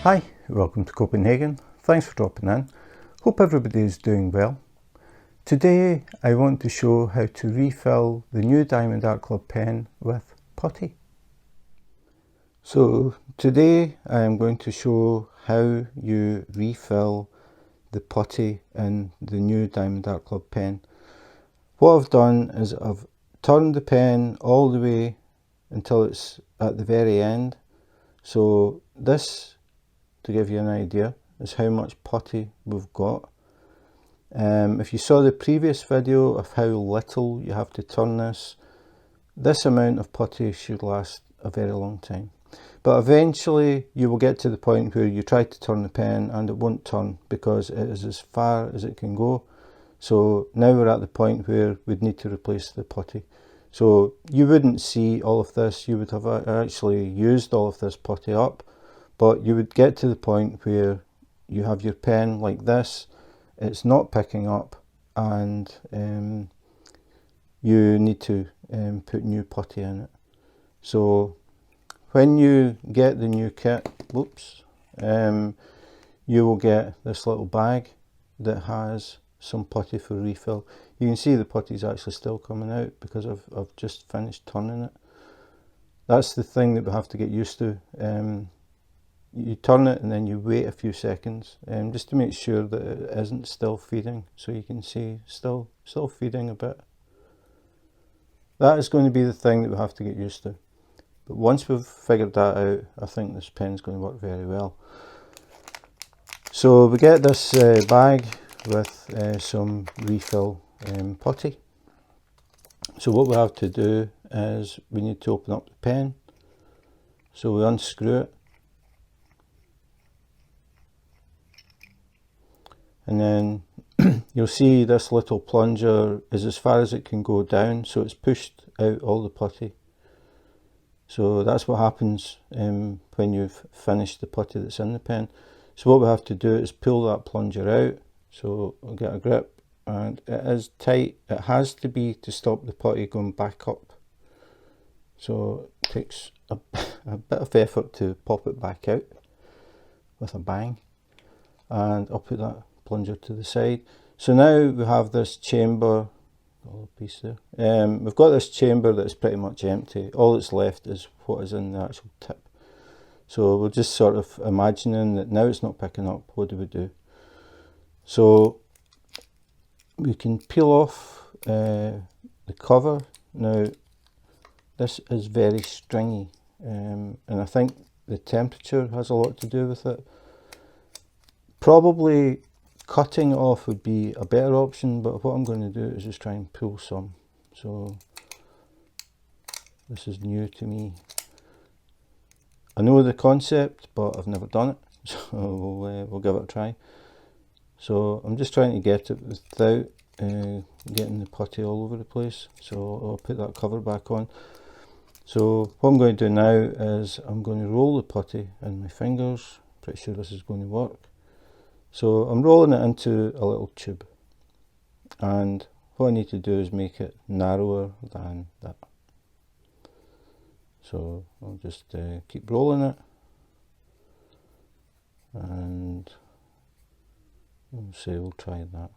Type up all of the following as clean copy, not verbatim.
Hi, welcome to Copenhagen. Thanks for dropping in. Hope everybody is doing well. Today I want to show how to refill the new Diamond Art Club pen with putty. So today I am going to show how you refill the putty in the new Diamond Art Club pen. What I've done is I've turned the pen all the way until it's at the very end. So this, to give you an idea, is how much putty we've got. If you saw the previous video of how little you have to turn this amount of putty should last a very long time. But eventually you will get to the point where you try to turn the pen and it won't turn because it is as far as it can go. So now we're at the point where we'd need to replace the putty. So you wouldn't see all of this, you would have actually used all of this putty up. But you would get to the point where you have your pen like this, it's not picking up, and you need to put new putty in it. So when you get the new kit, you will get this little bag that has some putty for refill. You can see the putty is actually still coming out because I've just finished turning it. That's the thing that we have to get used to. You turn it and then you wait a few seconds just to make sure that it isn't still feeding. So you can see still feeding a bit. That is going to be the thing that we have to get used to. But once we've figured that out, I think this pen's going to work very well. So we get this bag with some refill putty. So what we have to do is we need to open up the pen. So we unscrew it. And then you'll see this little plunger is as far as it can go down, so it's pushed out all the putty. So that's what happens when you've finished the putty that's in the pen. So what we have to do is pull that plunger out. So I'll get a grip, and it is tight. It has to be to stop the putty going back up. So it takes a bit of effort to pop it back out with a bang. And I'll put that plunger to the side. So now we have this chamber, little piece there. We've got this chamber that's pretty much empty. All that's left is what is in the actual tip. So we're just sort of imagining that now it's not picking up. What do we do? So we can peel off the cover. Now this is very stringy, and I think the temperature has a lot to do with it. Probably cutting it off would be a better option, but what I'm going to do is just try and pull some. So this is new to me. I know the concept, but I've never done it, so we'll give it a try. So I'm just trying to get it without getting the putty all over the place. So I'll put that cover back on. So what I'm going to do now is I'm going to roll the putty in my fingers. Pretty sure this is going to work. So I'm rolling it into a little tube, and what I need to do is make it narrower than that. So I'll just keep rolling it, and we'll try that.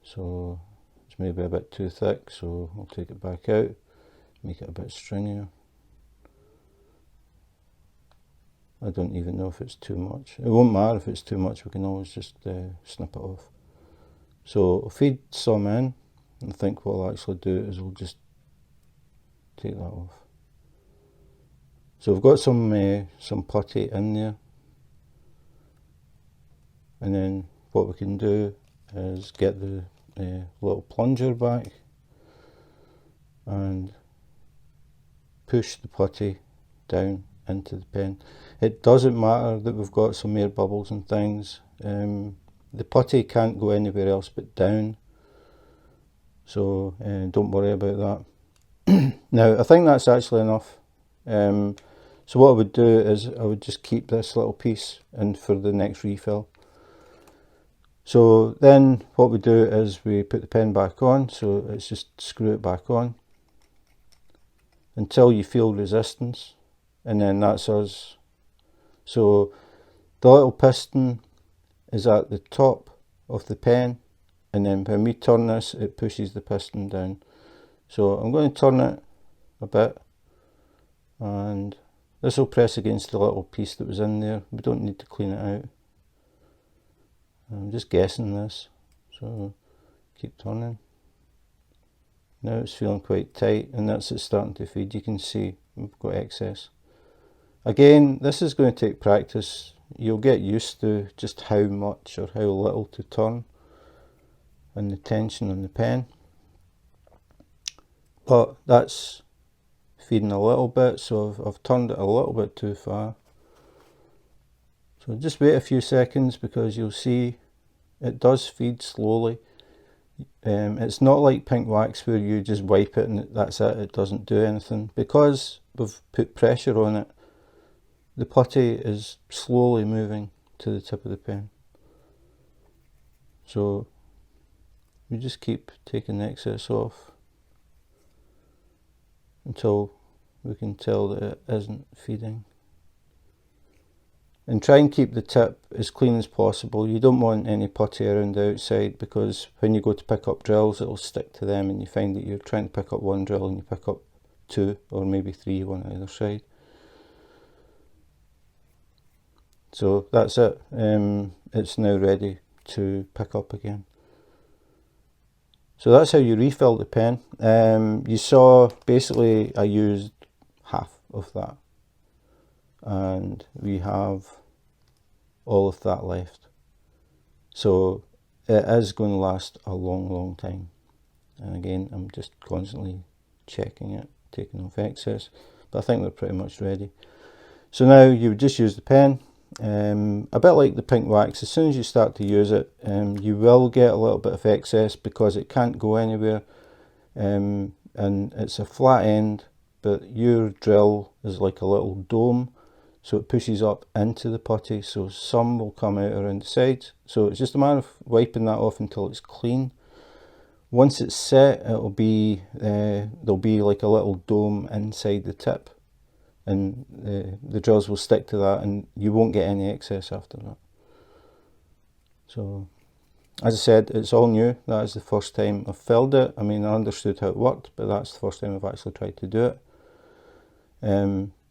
So it's maybe a bit too thick, so I'll take it back out, make it a bit stringier. I don't even know if it's too much. It won't matter if it's too much, we can always just snip it off. So I'll feed some in, and I think what I'll actually do is we'll just take that off. So we've got some putty in there, and then what we can do is get the little plunger back and push the putty down into the pen. It doesn't matter that we've got some air bubbles and things. The putty can't go anywhere else but down, so don't worry about that. Now I think that's actually enough. So what I would do is I would just keep this little piece in for the next refill. So then what we do is we put the pen back on, so it's just screw it back on until you feel resistance, and then that's us. So The little piston is at the top of the pen, and then when we turn this, it pushes the piston down. So I'm going to turn it a bit, and this will press against the little piece that was in there. We don't need to clean it out. I'm just guessing this, so keep turning. Now it's feeling quite tight, and that's it starting to feed. You can see we've got excess. Again, this is going to take practice. You'll get used to just how much or how little to turn and the tension on the pen. But that's feeding a little bit, so I've turned it a little bit too far. So just wait a few seconds, because you'll see it does feed slowly. It's not like pink wax where you just wipe it and that's it, it doesn't do anything. Because we've put pressure on it, the putty is slowly moving to the tip of the pen. So we just keep taking the excess off until we can tell that it isn't feeding. And try and keep the tip as clean as possible. You don't want any putty around the outside, because when you go to pick up drills, it'll stick to them and you find that you're trying to pick up one drill and you pick up two or maybe three, one on either side. So that's it. It's now ready to pick up again. So that's how you refill the pen. You saw basically I used half of that, and we have all of that left. So it is going to last a long time. And again, I'm just constantly checking it, taking off excess, but I think we're pretty much ready. So now you would just use the pen. A bit like the pink wax, as soon as you start to use it, you will get a little bit of excess because it can't go anywhere, and it's a flat end, but your drill is like a little dome, so it pushes up into the putty, so some will come out around the sides. So it's just a matter of wiping that off until it's clean. Once it's set, it'll be there'll be like a little dome inside the tip, and the drills will stick to that, and you won't get any excess after that. So as I said, it's all new. That is the first time I've filled it. I mean, I understood how it worked, but that's the first time I've actually tried to do it.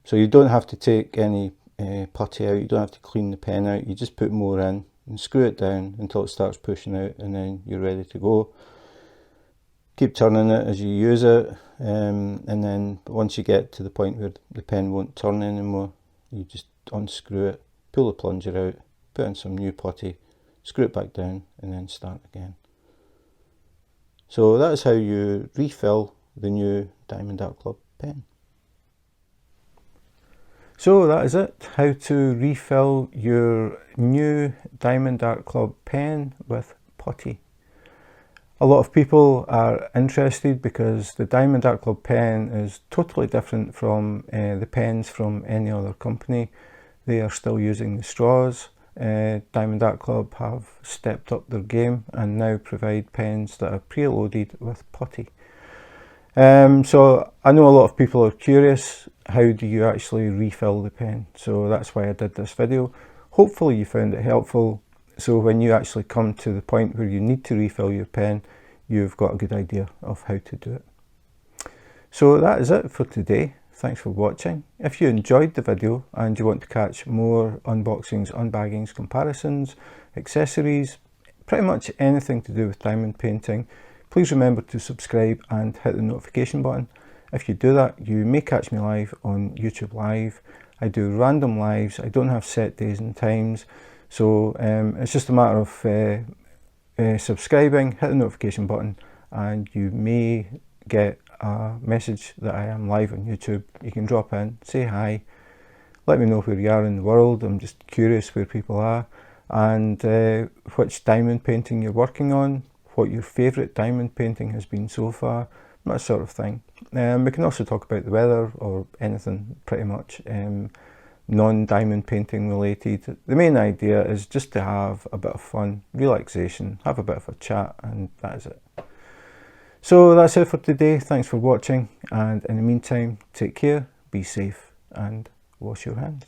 So you don't have to take any putty out, you don't have to clean the pen out, you just put more in and screw it down until it starts pushing out, and then you're ready to go. Keep turning it as you use it, and then once you get to the point where the pen won't turn anymore, you just unscrew it, pull the plunger out, put in some new putty, screw it back down, and then start again. So that is how you refill the new Diamond Art Club pen. So that is it, how to refill your new Diamond Art Club pen with putty. A lot of people are interested because the Diamond Art Club pen is totally different from the pens from any other company. They are still using the straws. Diamond Art Club have stepped up their game and now provide pens that are preloaded with putty. So I know a lot of people are curious, how do you actually refill the pen? So that's why I did this video. Hopefully you found it helpful, so when you actually come to the point where you need to refill your pen, you've got a good idea of how to do it. So that is it for today. Thanks for watching. If you enjoyed the video and you want to catch more unboxings, unbaggings, comparisons, accessories, pretty much anything to do with diamond painting, please remember to subscribe and hit the notification button. If you do that, you may catch me live on YouTube Live. I do random lives. I don't have set days and times. So it's just a matter of subscribing, hit the notification button, and you may get a message that I am live on YouTube. You can drop in, say hi, let me know where you are in the world. I'm just curious where people are, and which diamond painting you're working on, what your favourite diamond painting has been so far, that sort of thing. We can also talk about the weather or anything pretty much non-diamond painting related. The main idea is just to have a bit of fun, relaxation, have a bit of a chat, and that is it. So that's it for today. Thanks for watching, and in the meantime, take care, be safe, and wash your hands.